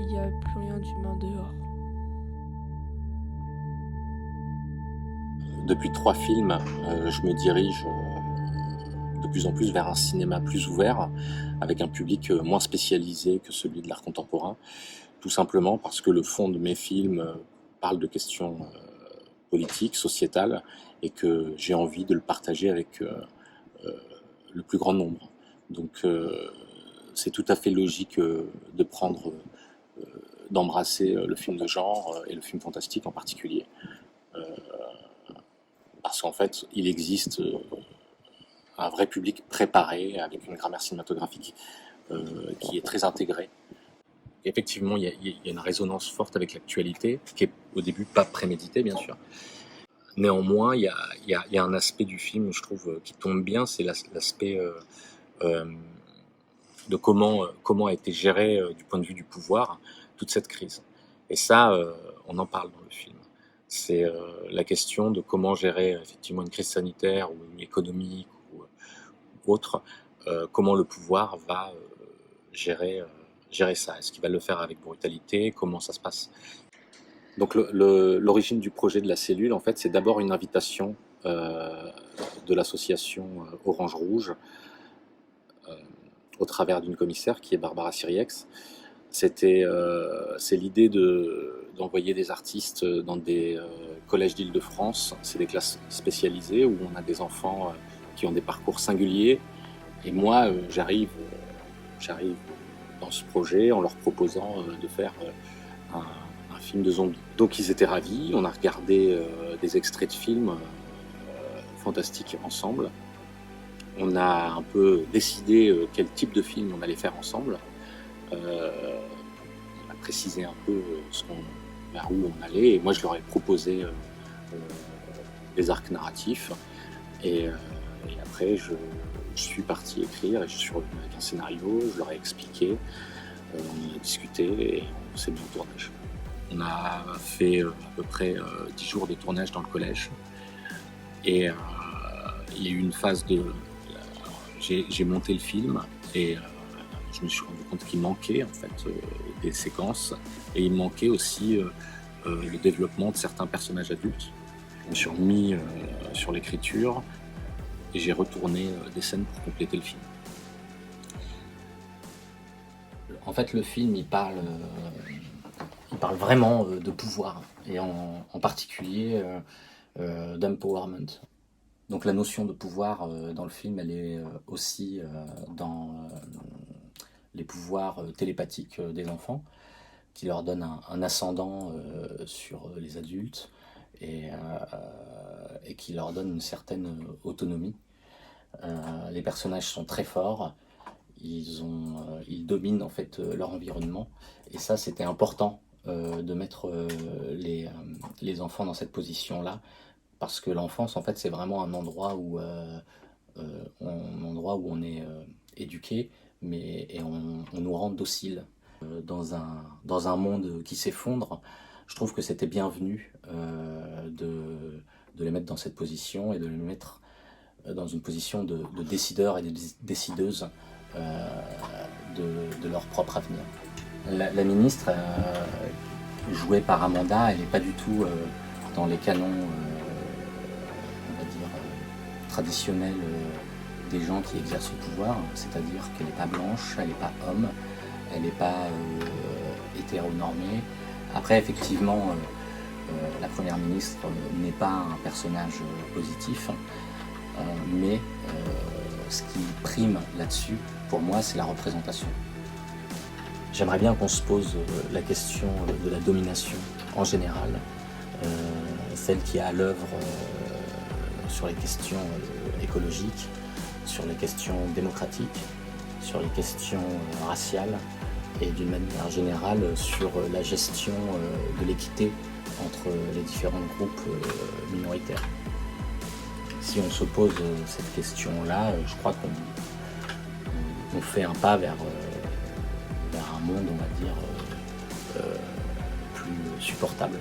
il n'y a plus rien d'humain dehors. Depuis 3 films, je me dirige de plus en plus vers un cinéma plus ouvert, avec un public moins spécialisé que celui de l'art contemporain, tout simplement parce que le fond de mes films parle de questions politiques, sociétales, et que j'ai envie de le partager avec le plus grand nombre. Donc c'est tout à fait logique de prendre, d'embrasser le film de genre et le film fantastique en particulier. Parce qu'en fait, il existe un vrai public préparé avec une grammaire cinématographique qui est très intégrée. Effectivement, il y a une résonance forte avec l'actualité, qui est au début pas préméditée, bien sûr. Néanmoins, il y a un aspect du film, je trouve, qui tombe bien, c'est l'aspect euh, de comment a été géré du point de vue du pouvoir toute cette crise. Et ça, on en parle dans le film. C'est la question de comment gérer effectivement une crise sanitaire ou une économique ou autre, comment le pouvoir va gérer ça. Est-ce qu'il va le faire avec brutalité? Comment ça se passe? Donc l'origine du projet de la cellule, en fait, c'est d'abord une invitation de l'association Orange Rouge au travers d'une commissaire qui est Barbara Siriex. C'est l'idée d'envoyer des artistes dans des collèges d'Île-de-France. C'est des classes spécialisées où on a des enfants qui ont des parcours singuliers. Et moi, j'arrive dans ce projet en leur proposant de faire un film de zombies. Donc ils étaient ravis, on a regardé des extraits de films fantastiques ensemble. On a un peu décidé quel type de film on allait faire ensemble. On a précisé un peu vers où on allait, et moi je leur ai proposé des arcs narratifs. Et après, je suis parti écrire et je suis revenu avec un scénario, je leur ai expliqué, on en a discuté et on s'est mis au tournage. On a fait à peu près 10 jours de tournage dans le collège. Et il y a eu une phase de... J'ai monté le film et je me suis rendu compte qu'il manquait en fait des séquences. Et il manquait aussi le développement de certains personnages adultes. Je me suis remis sur l'écriture et j'ai retourné des scènes pour compléter le film. En fait, le film, il parle vraiment de pouvoir, et en particulier d'empowerment. Donc la notion de pouvoir dans le film, elle est aussi dans les pouvoirs télépathiques des enfants, qui leur donnent un ascendant sur les adultes et qui leur donnent une certaine autonomie. Les personnages sont très forts, ils dominent en fait leur environnement, et ça c'était important de mettre les enfants dans cette position-là, parce que l'enfance en fait c'est vraiment un endroit où on est éduqué, et on nous rend docile dans un monde qui s'effondre. Je trouve que c'était bienvenu de les mettre dans cette position et de les mettre dans une position de décideurs et de décideuses de leur propre avenir. La ministre, jouée par Amanda, elle n'est pas du tout dans les canons, on va dire, traditionnels des gens qui exercent le pouvoir, c'est-à-dire qu'elle n'est pas blanche, elle n'est pas homme, elle n'est pas hétéronormée. Après, effectivement, la première ministre n'est pas un personnage positif, mais ce qui prime là-dessus, pour moi, c'est la représentation. J'aimerais bien qu'on se pose la question de la domination en général, celle qui est à l'œuvre sur les questions écologiques, sur les questions démocratiques, sur les questions raciales, et d'une manière générale sur la gestion de l'équité entre les différents groupes minoritaires. Si on se pose cette question-là, je crois qu'on fait un pas vers un monde, on va dire, plus supportable.